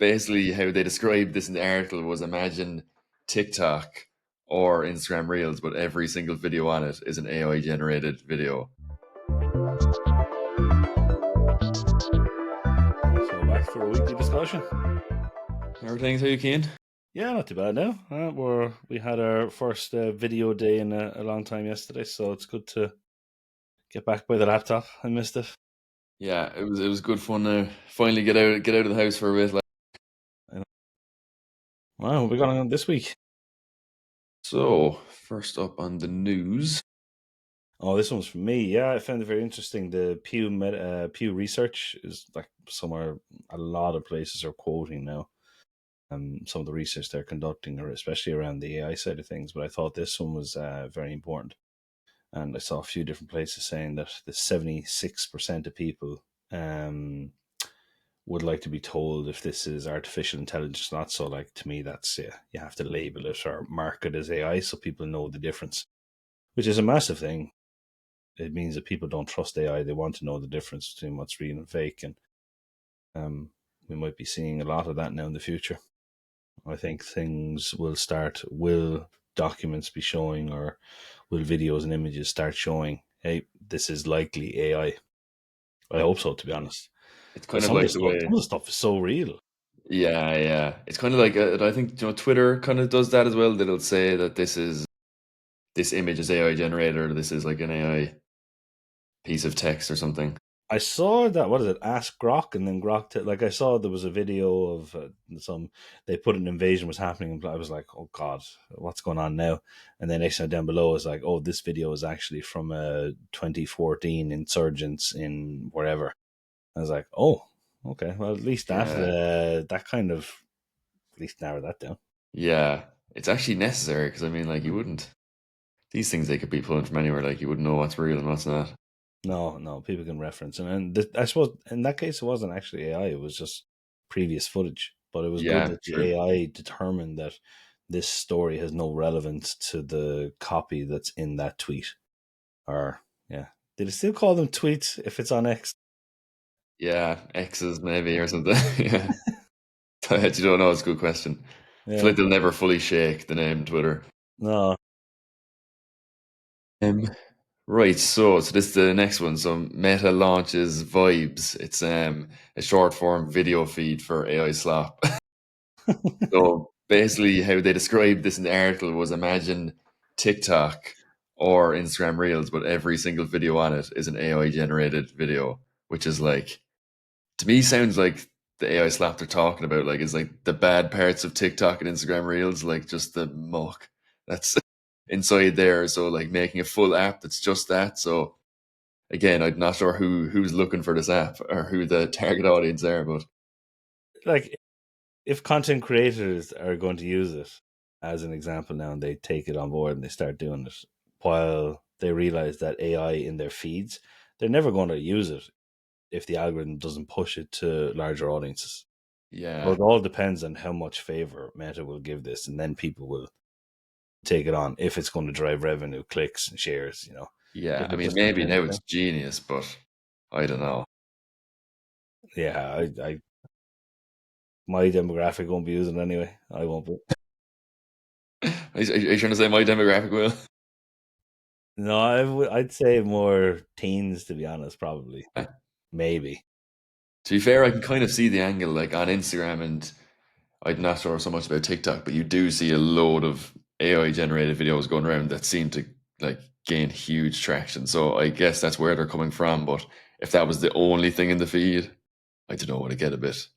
basically how they described this in the article was, imagine TikTok or Instagram Reels, but every single video on it is an AI generated video. So back for a weekly discussion. Everything's how you can? Yeah, not too bad now. We had our first video day in a long time yesterday, so it's good to get back by the laptop. I missed it. Yeah, it was good fun now. Finally get out of the house for a bit. Wow, what we got on this week? So, first up on the news. Oh, this one's from me. Yeah, I found it very interesting. The Pew Research is like somewhere a lot of places are quoting now. Some of the research they're conducting, or especially around the AI side of things. But I thought this one was very important. And I saw a few different places saying that the 76% of people would like to be told if this is artificial intelligence or not. So, like, to me, that's, you have to label it or mark it as AI so people know the difference, which is a massive thing. It means that people don't trust AI. They want to know the difference between what's real and fake. And we might be seeing a lot of that now in the future. I think things will documents be showing, or will videos and images start showing, hey, this is likely AI? I hope so, to be honest. It's kind Because of some of like the way. the stuff is so real. Yeah. It's kind of like I think Twitter kind of does that as well. That it'll say that this image is AI generated, or this is like an AI piece of text or something. I saw that, what is it, Ask Grok, and then like, I saw there was a video of they put an invasion was happening, and I was like, oh God, what's going on now? And then next time down below is like, oh, this video is actually from 2014 insurgents in wherever. I was like, oh, okay, well, at least Yeah, that kind of at least narrow that down. yeah. It's actually necessary because I mean, like, you wouldn't. These things they could be pulling from anywhere. Like, you wouldn't know what's real and what's not. No, people can reference, and I suppose in that case it wasn't actually AI; it was just previous footage. But it was good Yeah, that the true. AI determined that this story has no relevance to the copy that's in that tweet. Or yeah, did it still call them tweets if it's on X? Yeah, X's maybe or something. Yeah, I actually don't know. It's a good question. I feel Yeah, like they'll never fully shake the name Twitter. no, Um, right. So this is the next one. So Meta launches Vibes. It's a short form video feed for AI slop. So basically, how they described this in the article was, imagine TikTok or Instagram Reels, but every single video on it is an AI generated video, which is like, to me, sounds like the AI slap they're talking about, like, is like the bad parts of TikTok and Instagram Reels, like just the muck that's inside there. So like making a full app that's just that. So again, I'm not sure who's looking for this app or who the target audience are, but like if content creators are going to use it as an example now, and they take it on board and they start doing it, while they realize that AI in their feeds, they're never going to use it if the algorithm doesn't push it to larger audiences. So yeah, it all depends on how much favor Meta will give this, and then people will take it on if it's going to drive revenue, clicks, and shares. yeah. If I it mean, just maybe depends. now it's genius, but I don't know. Yeah, my demographic won't be using it anyway. I won't be. Are you trying to say my demographic will? No, I'd say more teens, to be honest, probably. Maybe. To be fair, I can kind of see the angle, like on Instagram, and I'm not sure so much about TikTok, but you do see a load of AI generated videos going around that seem to like gain huge traction. So I guess that's where they're coming from. But if that was the only thing in the feed, I don't know, would it get a bit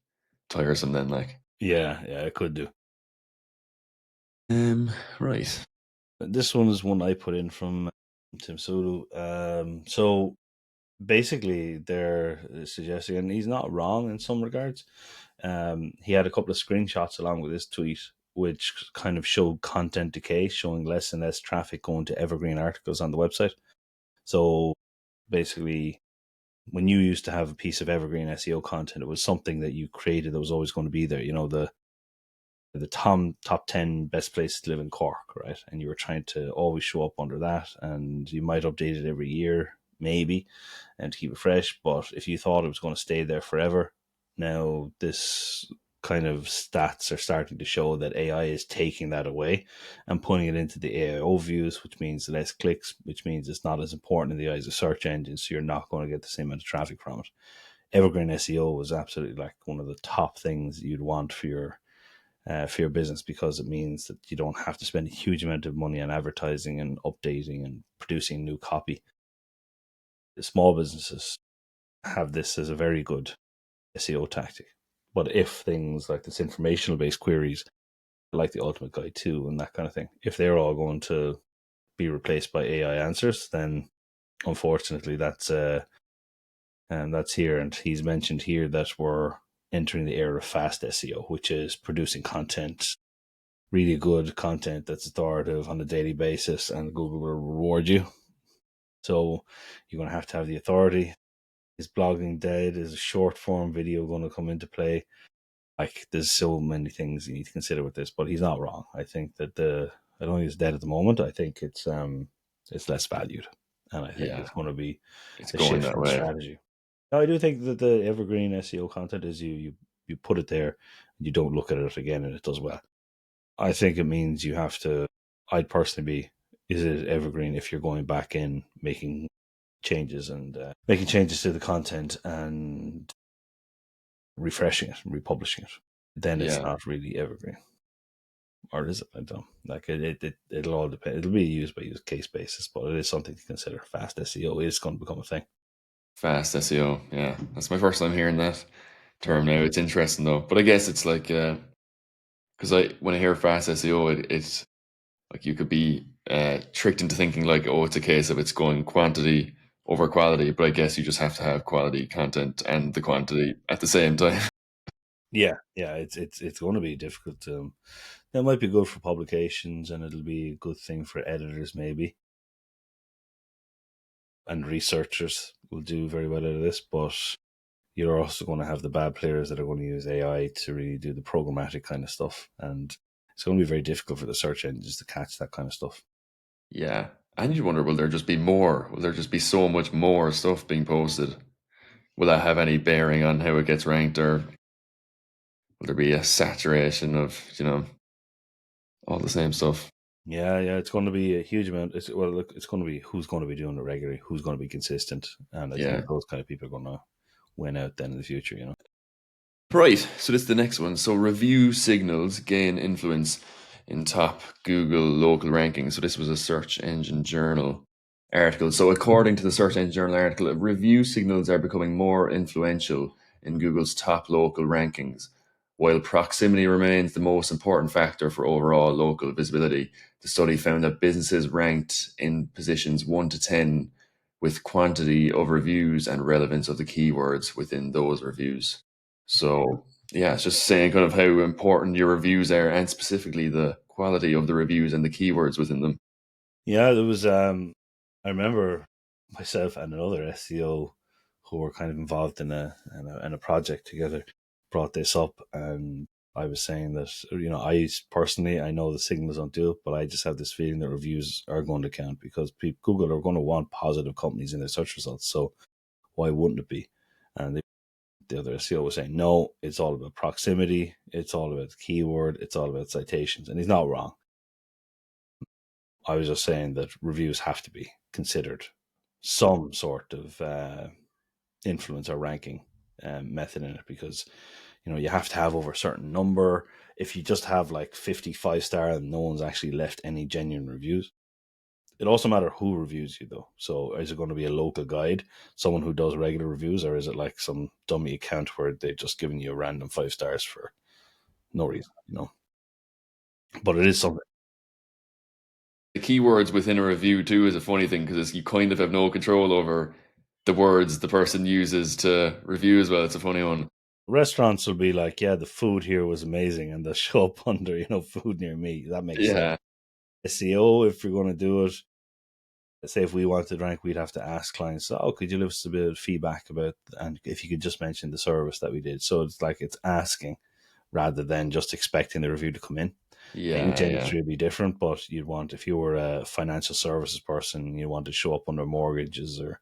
tiresome then? Like, Yeah, it could do. right, This one is one I put in from Tim Sulu. So basically, they're suggesting, and he's not wrong in some regards. He had a couple of screenshots along with his tweet, which kind of showed content decay, showing less and less traffic going to evergreen articles on the website. So basically, when you used to have a piece of evergreen SEO content, it was something that you created that was always going to be there. The top 10 best places to live in Cork, right? And you were trying to always show up under that, and you might update it every year, maybe, and to keep it fresh. But if you thought it was going to stay there forever, now this kind of stats are starting to show that AI is taking that away and putting it into the AIO views, which means less clicks, which means it's not as important in the eyes of search engines, so you're not going to get the same amount of traffic from it. Evergreen SEO was absolutely like one of the top things you'd want for your business, because it means that you don't have to spend a huge amount of money on advertising and updating and producing new copy. The small businesses have this as a very good SEO tactic. But if things like this informational based queries, like the Ultimate Guide 2 and that kind of thing, if they're all going to be replaced by AI answers, then unfortunately that's here. And he's mentioned here that we're entering the era of fast SEO, which is producing content, really good content that's authoritative on a daily basis, and Google will reward you. So you're going to have the authority. Is blogging dead? Is a short form video going to come into play? Like, there's so many things you need to consider with this, but he's not wrong. I think that I don't think it's dead at the moment. I think it's less valued, and I think Yeah, it's going to be it's a going shift that in way. strategy. Now, I do think that the evergreen SEO content is you put it there, and you don't look at it again, and it does well. I think it means you have to. I'd personally be. Is it evergreen if you're going back in making changes and making changes to the content and refreshing it and republishing it? Then it's Yeah, not really evergreen, or is it? I don't like it'll all depend. It'll be used by use case basis, but it is something to consider. Fast SEO is going to become a thing. fast SEO. Yeah, that's my first time hearing that term now. It's interesting though, but I guess it's like because when I hear fast SEO, it's like you could be tricked into thinking like, oh, it's a case of it's going quantity over quality, but I guess you just have to have quality content and the quantity at the same time. Yeah. It's going to be difficult. That might be good for publications, and it'll be a good thing for editors maybe, and researchers will do very well out of this. But you're also going to have the bad players that are going to use AI to really do the programmatic kind of stuff, and it's going to be very difficult for the search engines to catch that kind of stuff. Yeah, and you wonder, will there just be more? Will there just be so much more stuff being posted? Will that have any bearing on how it gets ranked, or will there be a saturation of all the same stuff? Yeah, it's going to be a huge amount. Look, it's going to be who's going to be doing it regularly, who's going to be consistent, and I Yeah. think those kind of people are going to win out then in the future. Right, so this is the next one. So review signals gain influence in top Google local rankings. So this was a Search Engine Journal article. So according to the Search Engine Journal article, review signals are becoming more influential in Google's top local rankings. While proximity remains the most important factor for overall local visibility, the study found that businesses ranked in positions 1 to 10 with quantity of reviews and relevance of the keywords within those reviews. So yeah, it's just saying kind of how important your reviews are, and specifically the quality of the reviews and the keywords within them. Yeah, there was. I remember myself and another SEO who were kind of involved in a project together brought this up, and I was saying that I personally I know the signals don't do it, but I just have this feeling that reviews are going to count because Google are going to want positive companies in their search results. So why wouldn't it be? And the other SEO was saying no, it's all about proximity, it's all about the keyword, it's all about citations, and he's not wrong. I was just saying that reviews have to be considered some sort of influence or ranking method in it, because you have to have over a certain number. If you just have like 55 star and no one's actually left any genuine reviews, it also matters who reviews you though. So is it going to be a local guide, someone who does regular reviews, or is it like some dummy account where they've just given you a random 5 stars for no reason? But it is something. The keywords within a review too is a funny thing because you kind of have no control over the words the person uses to review as well. It's a funny one. Restaurants will be like, yeah, the food here was amazing, and they'll show up under, food near me. That makes sense. Yeah, SEO, if you're going to do it, let's say if we wanted to rank, we'd have to ask clients, oh, could you leave us a bit of feedback about, and if you could just mention the service that we did. So it's like it's asking rather than just expecting the review to come in. The English yeah. industry would be different, but you'd want, if you were a financial services person, you want to show up under mortgages or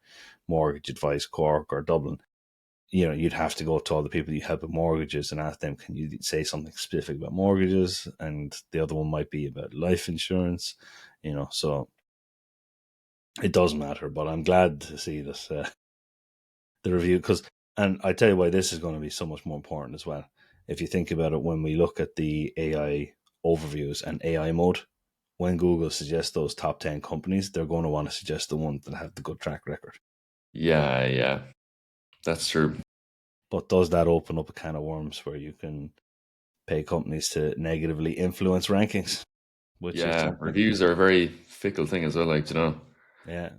mortgage advice Cork or Dublin, you'd have to go to all the people you help with mortgages and ask them, can you say something specific about mortgages? And the other one might be about life insurance, so it does matter. But I'm glad to see this, the review, and I tell you why this is going to be so much more important as well. If you think about it, when we look at the AI overviews and AI mode, when Google suggests those top 10 companies, they're going to want to suggest the ones that have the good track record. Yeah, that's true. But does that open up a can of worms where you can pay companies to negatively influence rankings? Which is Yeah, something. reviews are a very fickle thing as well, like, Yeah.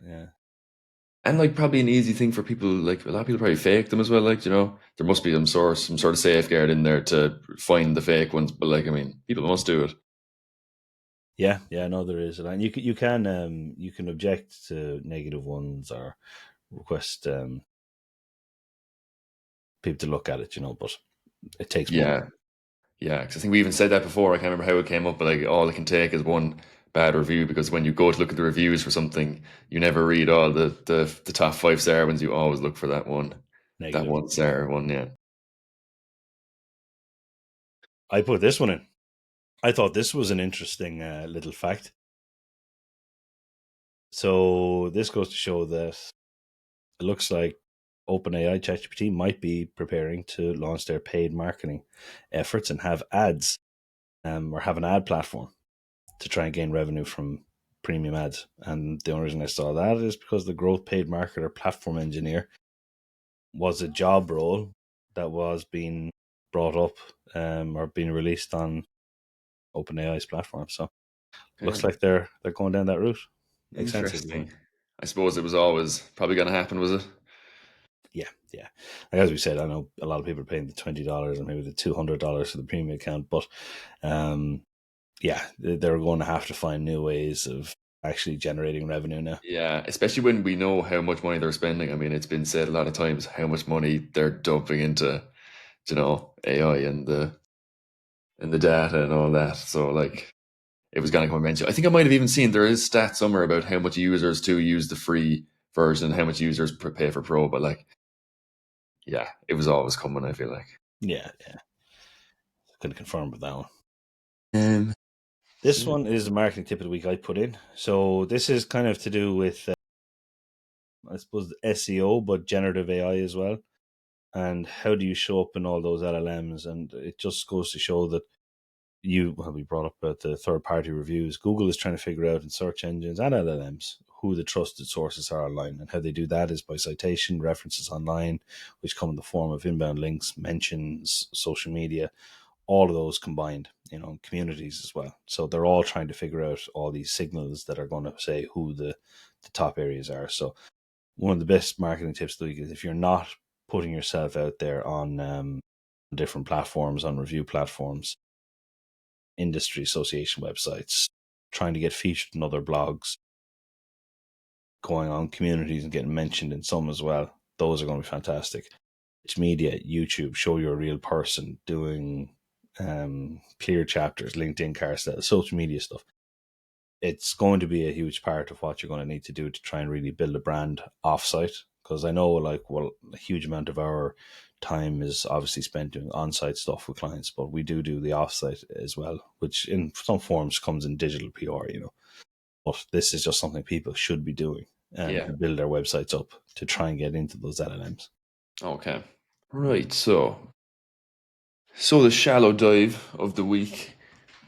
and like probably an easy thing for people. Like a lot of people probably fake them as well. Like, there must be some sort of safeguard in there to find the fake ones. But like, I mean, people must do it. Yeah, no, there is, and you can object to negative ones or request people to look at it, but it takes money. Yeah, because I think we even said that before. I can't remember how it came up, but like all it can take is one bad review, because when you go to look at the reviews for something, you never read all the top 5-star ones. You always look for that Negative. 1 star one. Yeah. I put this one in. I thought this was an interesting little fact. So this goes to show that it looks like OpenAI ChatGPT might be preparing to launch their paid marketing efforts and have ads, or have an ad platform to try and gain revenue from premium ads. And the only reason I saw that is because the growth paid marketer platform engineer was a job role that was being brought up, or being released on OpenAI's platform. So looks Okay. like they're going down that route extensively. Interesting. I suppose it was always probably going to happen, was it? Yeah. Like, as we said, I know a lot of people are paying the $20 and maybe the $200 for the premium account, but um, yeah, they're going to have to find new ways of actually generating revenue now. Yeah, especially when we know how much money they're spending. I mean, it's been said a lot of times how much money they're dumping into, AI and the data and all that. So like, it was going to come eventually. I think I might have even seen there is stats somewhere about how much users to use the free version, how much users pay for pro. But like, yeah, it was always coming, I feel like. Yeah. Couldn't confirm with that one. Um, This one is the marketing tip of the week I put in. So this is kind of to do with, I suppose, SEO, but generative AI as well. And how do you show up in all those LLMs? And it just goes to show that we brought up about the third party reviews. Google is trying to figure out in search engines and LLMs who the trusted sources are online. And how they do that is by citation, references online, which come in the form of inbound links, mentions, social media, all of those combined, communities as well. So they're all trying to figure out all these signals that are going to say who the top areas are. So one of the best marketing tips of the week is, if you're not putting yourself out there on different platforms, on review platforms, industry association websites, trying to get featured in other blogs, going on communities and getting mentioned in some as well, those are going to be fantastic. It's media, YouTube, show you're a real person, doing clear chapters, LinkedIn carousel, social media stuff. It's going to be a huge part of what you're going to need to do to try and really build a brand offsite. Because I know, a huge amount of our time is obviously spent doing on-site stuff with clients, but we do the offsite as well, which in some forms comes in digital PR. But this is just something people should be doing, yeah. to build their websites up to try and get into those LLMs. Okay. Right. So the shallow dive of the week.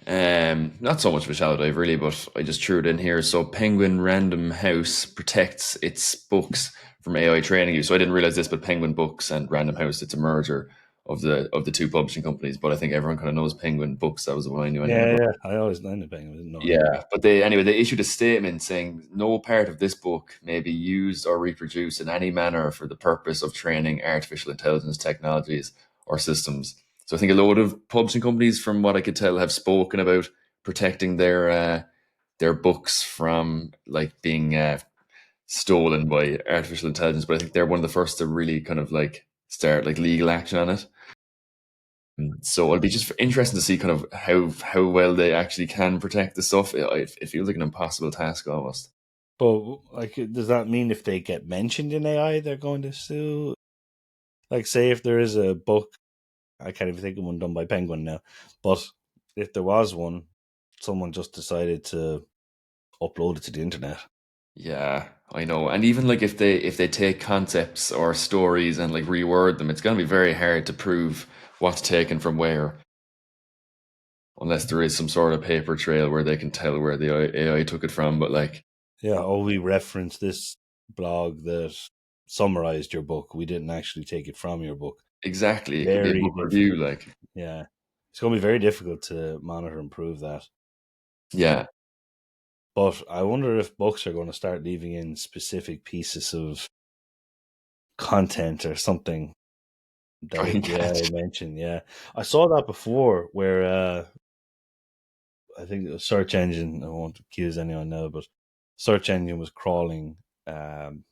Not so much of a shallow dive really, but I just threw it in here. So Penguin Random House protects its books from AI training use. So I didn't realize this, but Penguin Books and Random House, it's a merger of the two publishing companies. But I think everyone kind of knows Penguin Books. That was the one I knew anyway. Yeah. I always learned it, I didn't know Random. Yeah, but they issued a statement saying no part of this book may be used or reproduced in any manner for the purpose of training artificial intelligence technologies or systems. So I think a load of publishing companies, from what I could tell, have spoken about protecting their books from like being stolen by artificial intelligence. But I think they're one of the first to really kind of like start like legal action on it. So it'll be just interesting to see kind of how well they actually can protect the stuff. It feels like an impossible task almost. But does that mean if they get mentioned in AI, they're going to sue? Like, say if there is a book, I can't even think of one done by Penguin now, but if there was one, someone just decided to upload it to the internet. Yeah, I know. And even like if they take concepts or stories and like reword them, it's gonna be very hard to prove what's taken from where, unless there is some sort of paper trail where they can tell where the AI took it from. But like, Yeah, oh, we referenced this blog that summarized your book. We didn't actually take it from your book. exactly, it could be a Very book review. difficult. Like, Yeah. It's going to be very difficult to monitor and prove that. yeah, But I wonder if books are going to start leaving in specific pieces of content or something try that and the AI catch. mentioned. Yeah. I saw that before where I think the search engine, I won't accuse anyone now, but search engine was crawling um,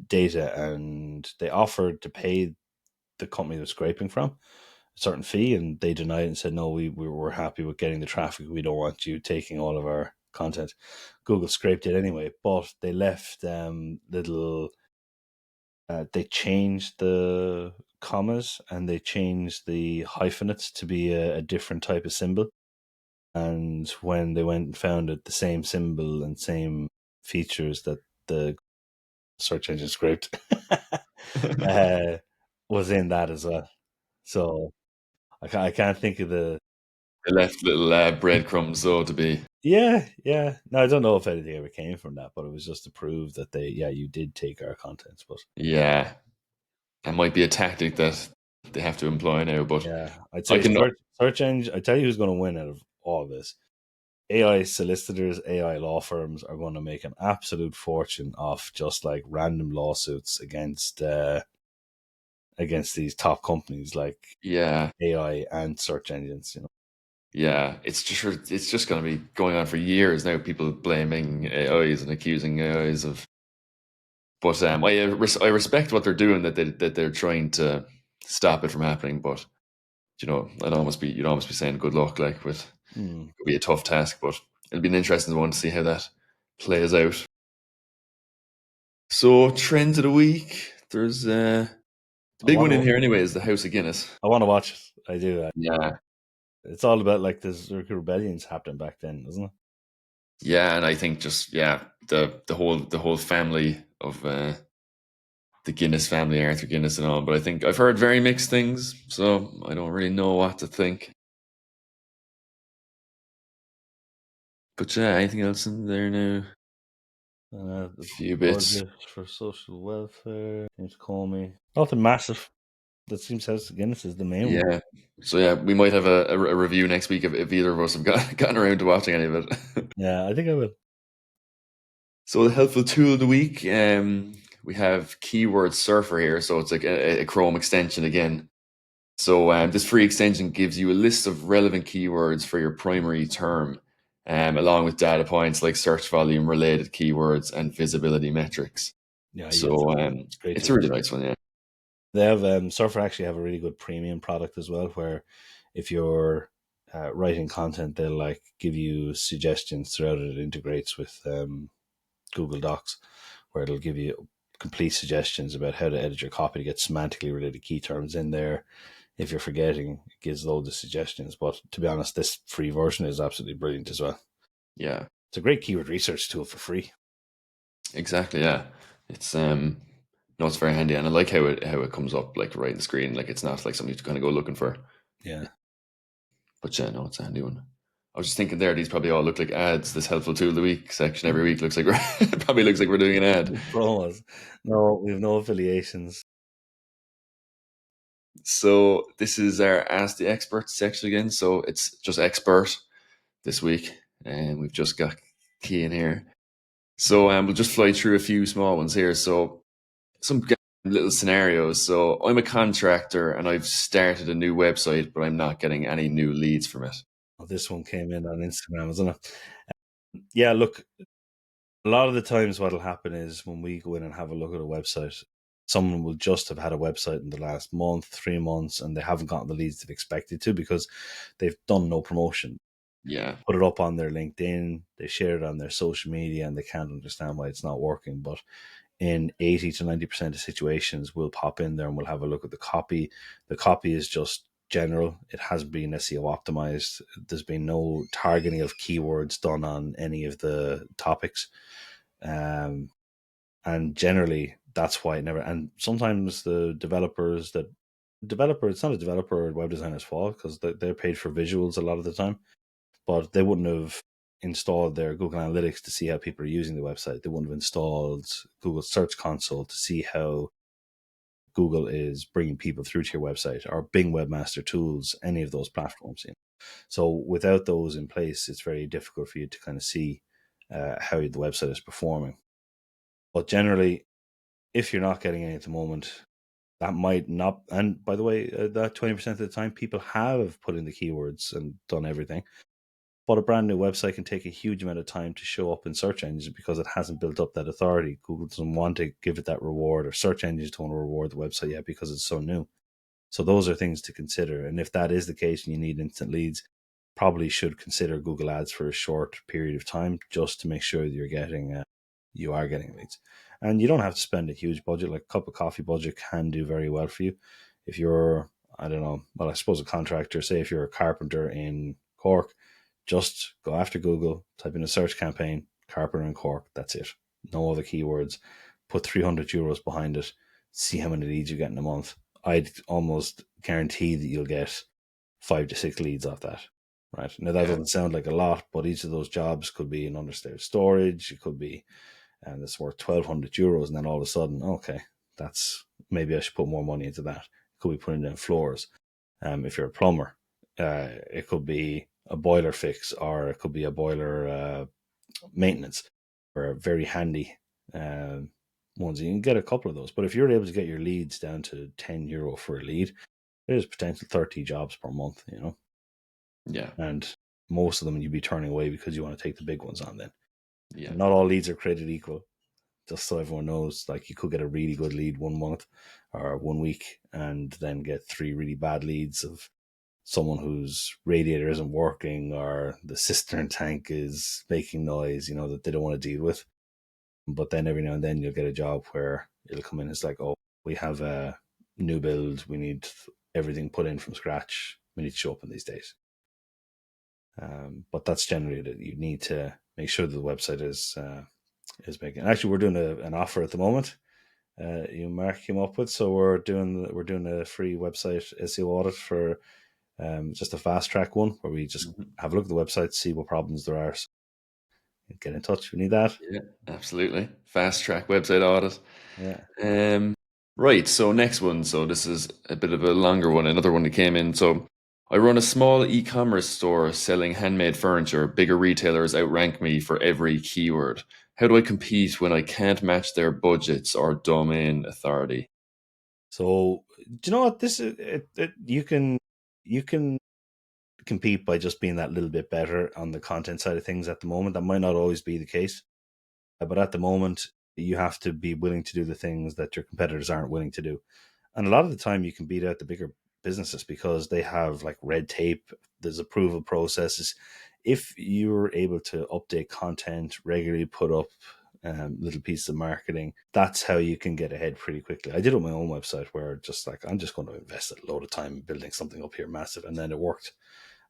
data and they offered to pay the company was scraping from a certain fee, and they denied it and said, no, we were happy with getting the traffic. We don't want you taking all of our content. Google scraped it anyway, but they left little, they changed the commas and they changed the hyphenates to be a different type of symbol. And when they went and found it, the same symbol and same features that the search engine scraped uh, was in that as well. So I can't think of the. They left little breadcrumbs though to be. Yeah, yeah. No, I don't know if anything ever came from that, but it was just to prove that you did take our contents. But Yeah, it might be a tactic that they have to employ now. But yeah, I'd I say can. search engine. I tell you who's going to win out of all of this. AI solicitors, AI law firms are going to make an absolute fortune off just like random lawsuits against these top companies like Yeah, AI and search engines. You know. yeah. It's just going to be going on for years now. People blaming AIs and accusing AIs of. But I respect what they're doing, that they're trying to stop it from happening. But you'd almost be saying good luck, like with Hmm. it'll be a tough task, but it'll be an interesting one to see how that plays out. So trends of the week. There's the I big want one in to. here anyway is the House of Guinness. I want to watch it. I do. Yeah, It's all about like there's rebellions happening back then, isn't it? yeah, and I think just the whole family of the Guinness family, Arthur Guinness and all. But I think I've heard very mixed things, so I don't really know what to think. But yeah, anything else in there now? The Few bits. budget for social welfare. James Comey. Nothing massive. That seems House of Guinness is the main one. Yeah. So yeah, we might have a review next week if either of us have gotten around to watching any of it. Yeah, I think I will. So the helpful tool of the week, we have Keyword Surfer here. So it's like a Chrome extension again. So this free extension gives you a list of relevant keywords for your primary term, along with data points like search volume, related keywords, and visibility metrics. Yeah, yeah, So it's a great it's tool. a really nice one, yeah. They have Surfer actually have a really good premium product as well, where if you're writing content, they'll like give you suggestions throughout it. It integrates with Google Docs, where it'll give you complete suggestions about how to edit your copy to get semantically related key terms in there. If you're forgetting, it gives loads of suggestions. But to be honest, this free version is absolutely brilliant as well. Yeah, It's a great keyword research tool for free. exactly. Yeah, it's no, it's very handy, and I like how it comes up like right in the screen. Like it's not like something to kind of go looking for. Yeah. But yeah, no, it's a handy one. I was just thinking there, these probably all look like ads. This helpful tool of the week section every week looks like we're probably looks like we're doing an ad. Promos. No, we have no affiliations. So this is our Ask the Expert section again. So it's just expert this week, and we've just got key in here. So we'll just fly through a few small ones here. So some little scenarios. So I'm a contractor and I've started a new website, but I'm not getting any new leads from it. Oh, this one came in on Instagram, isn't it? Yeah, look, a lot of the times what'll happen is when we go in and have a look at a website, someone will just have had a website in the last month, 3 months, and they haven't gotten the leads they've expected to because they've done no promotion. Yeah, Put it up on their LinkedIn, they share it on their social media, and they can't understand why it's not working. But in 80 to 90% of situations, we'll pop in there and we'll have a look at the copy. The copy is just general. It hasn't been SEO optimized. There's been no targeting of keywords done on any of the topics. And generally, that's why it never. And sometimes the developer, it's not a developer or web designer's fault because they're paid for visuals a lot of the time, but they wouldn't have installed their Google Analytics to see how people are using the website. They wouldn't have installed Google Search Console to see how Google is bringing people through to your website, or Bing Webmaster Tools, any of those platforms. So without those in place, it's very difficult for you to kind of see how the website is performing. But generally, if you're not getting any at the moment, that might not. And by the way, that 20% of the time, people have put in the keywords and done everything. But a brand new website can take a huge amount of time to show up in search engines because it hasn't built up that authority. Google doesn't want to give it that reward, or search engines don't want to reward the website yet because it's so new. So those are things to consider. And if that is the case and you need instant leads, probably should consider Google Ads for a short period of time just to make sure that you are getting leads. And you don't have to spend a huge budget. Like a cup of coffee budget can do very well for you. If you're, I don't know, well, I suppose a contractor, say if you're a carpenter in Cork, just go after Google, type in a search campaign, carpenter in Cork, that's it. No other keywords. Put €300 behind it, see how many leads you get in a month. I'd almost guarantee that you'll get 5 to 6 leads off that. Right. Now that doesn't sound like a lot, but each of those jobs could be an understairs storage. It could be, and it's worth €1,200, and then all of a sudden, okay, that's maybe I should put more money into that. It could be putting down floors. If you're a plumber, it could be a boiler fix, or it could be a boiler maintenance, or very handy ones. You can get a couple of those, but if you're able to get your leads down to €10 for a lead, there's potential 30 jobs per month, Yeah. and most of them you'd be turning away because you want to take the big ones on then. Yeah. Not all leads are created equal, just so everyone knows. Like, you could get a really good lead 1 month or 1 week and then get 3 really bad leads of someone whose radiator isn't working or the cistern tank is making noise, that they don't want to deal with. But then every now and then you'll get a job where it'll come in. It's like, oh, we have a new build. We need everything put in from scratch. We need to show up in these days. But that's generally that you need to make sure that the website is making. And actually, we're doing an offer at the moment. Mark came up with, so we're doing a free website SEO audit for just a fast track one where we just have a look at the website, see what problems there are. So get in touch if you need that. Yeah, absolutely. Fast track website audit. Yeah. Right. So next one. So this is a bit of a longer one. Another one that came in. So I run a small e-commerce store selling handmade furniture. Bigger retailers outrank me for every keyword. How do I compete when I can't match their budgets or domain authority? So do you know what this is? You can compete by just being that little bit better on the content side of things at the moment. That might not always be the case, but at the moment you have to be willing to do the things that your competitors aren't willing to do. And a lot of the time you can beat out the bigger businesses because they have like red tape, there's approval processes. If you're able to update content regularly, put up little pieces of marketing, that's how you can get ahead pretty quickly. I did it on my own website where just like, I'm just going to invest a load of time building something up here massive, and then it worked,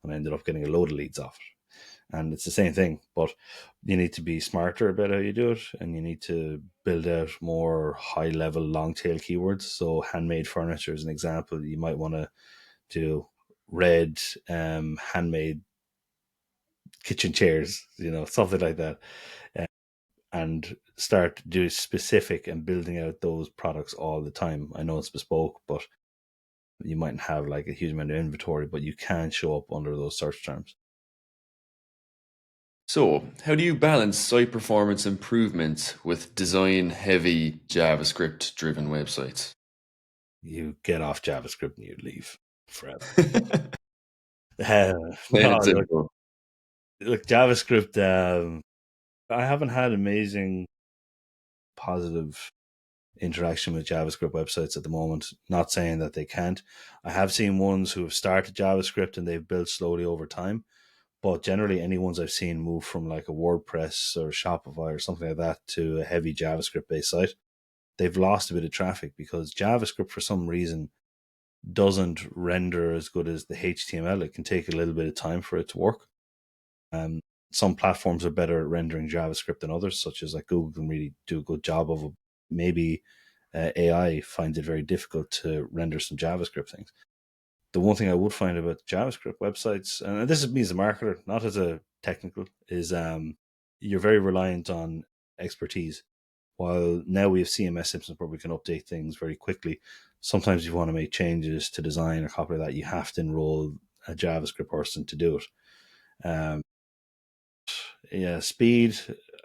and I ended up getting a load of leads off it. And it's the same thing, but you need to be smarter about how you do it, and you need to build out more high level long tail keywords. So handmade furniture is an example. You might want to do red handmade kitchen chairs, something like that, and start doing specific and building out those products all the time. I know it's bespoke, but you mightn't have like a huge amount of inventory, but you can show up under those search terms. So, how do you balance site performance improvement with design heavy JavaScript driven websites? You get off JavaScript and you leave forever. Plain No, and simple. look, JavaScript. I haven't had amazing positive interaction with JavaScript websites at the moment. Not saying that they can't. I have seen ones who have started JavaScript and they've built slowly over time. But generally, any ones I've seen move from like a WordPress or Shopify or something like that to a heavy JavaScript based site. they've lost a bit of traffic because JavaScript, for some reason, doesn't render as good as the HTML. It can take a little bit of time for it to work. Some platforms are better at rendering JavaScript than others, such as like Google can really do a good job of it. Maybe AI finds it very difficult to render some JavaScript things. The one thing I would find about JavaScript websites, and this is me as a marketer, not as a technical, is you're very reliant on expertise. While now we have CMS systems where we can update things very quickly, sometimes if you want to make changes to design or copy that, you have to enroll a JavaScript person to do it. Yeah, speed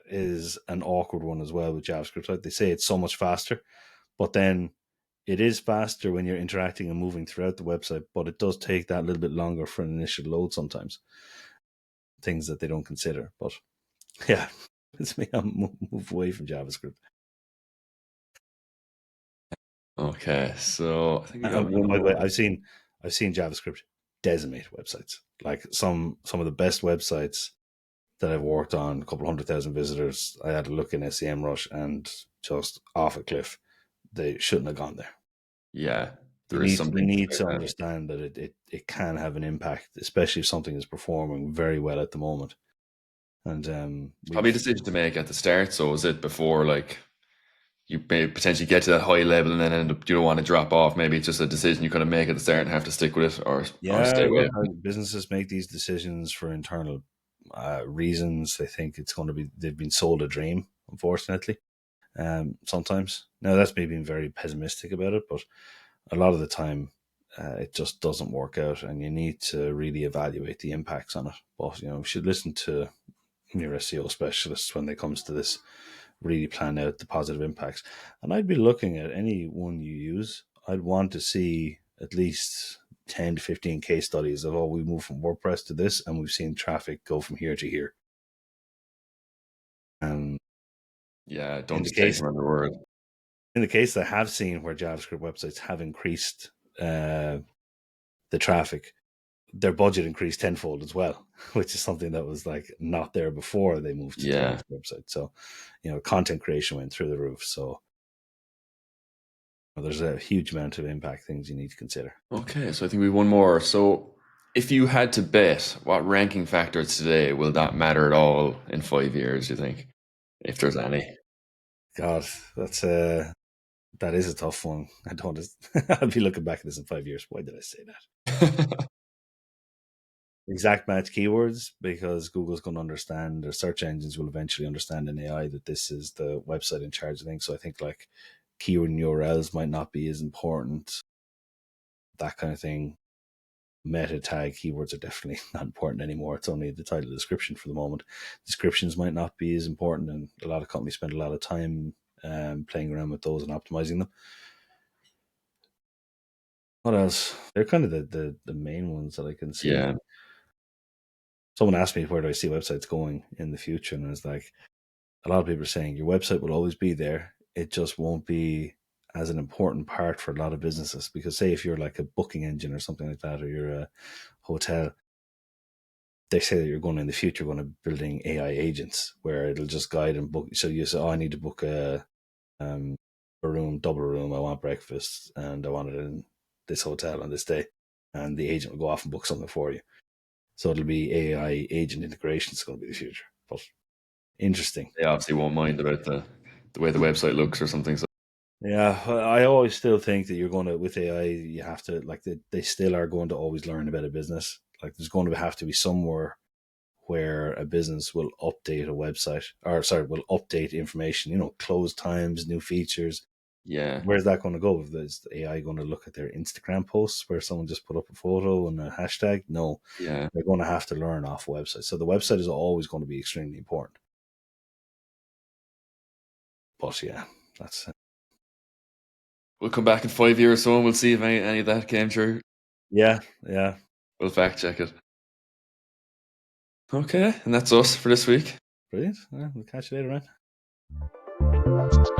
is an awkward one as well with JavaScript. Like they say, it's so much faster, but then it is faster when you're interacting and moving throughout the website, but it does take that little bit longer for an initial load sometimes. Things that they don't consider. But yeah, it's me. I'll move away from JavaScript. Okay, so I think we got one By the way, more. I've seen JavaScript decimate websites. Like some of the best websites that I've worked on, a couple 100,000 visitors. I had a look in SEMrush and just off a cliff. They shouldn't have gone there. Yeah, You there is need something to about that. understand that it can have an impact, especially if something is performing very well at the moment. And It's probably a we've decision to make at the start. So is it before like you may potentially get to that high level and then end up you don't want to drop off? Maybe it's just a decision you kind of make at the start and have to stick with it or yeah, stay away. look, businesses make these decisions for internal reasons. They think it's going to be they've been sold a dream, unfortunately. Sometimes now that's me being very pessimistic about it, but a lot of the time it just doesn't work out, and you need to really evaluate the impacts on it. But we should listen to your SEO specialists when it comes to this. Really plan out the positive impacts, and I'd be looking at any one you use. I'd want to see at least 10 to 15 case studies of, oh, we moved from WordPress to this, and we've seen traffic go from here to here. And Yeah, in don't the just take case them on their word. I have seen where JavaScript websites have increased the traffic, their budget increased tenfold as well, which is something that was like not there before they moved to the Yeah. JavaScript website. So, content creation went through the roof. So there's a huge amount of impact things you need to consider. Okay, so I think we have one more. So if you had to bet, what ranking factors today will that matter at all in 5 years, do you think? If there's any. God, that is a tough one. I don't. I'll be looking back at this in 5 years. Why did I say that? Exact match keywords, because Google's going to understand, or search engines will eventually understand in AI that this is the website in charge of things. So I think like keyword and URLs might not be as important. That kind of thing. Meta tag keywords are definitely not important anymore. It's only the title description for the moment. Descriptions might not be as important, and a lot of companies spend a lot of time playing around with those and optimizing them. What else? They're kind of the main ones that I can see. Yeah, Someone asked me where do I see websites going in the future, and I was like, a lot of people are saying your website will always be there. It just won't be as an important part for a lot of businesses, because say if you're like a booking engine or something like that, or you're a hotel, they say that you're going in the future going to building AI agents where it'll just guide and book. So you say, oh, I need to book a room, double room. I want breakfast and I want it in this hotel on this day. And the agent will go off and book something for you. So it'll be AI agent integration is going to be the future. But interesting. they obviously won't mind about the way the website looks or something. So Yeah, I always still think that you're going to, with AI, you have to, like, they still are going to always learn about a business. Like, there's going to have to be somewhere where a business will update a website, or sorry, will update information, close times, new features. yeah, Where's that going to go? Is the AI going to look at their Instagram posts where someone just put up a photo and a hashtag? No, yeah. they're going to have to learn off websites. So the website is always going to be extremely important. But yeah, that's We'll come back in 5 years or so and we'll see if any of that came true. yeah, yeah. We'll fact check it. Okay, and that's us for this week. Brilliant. Yeah, we'll catch you later, man.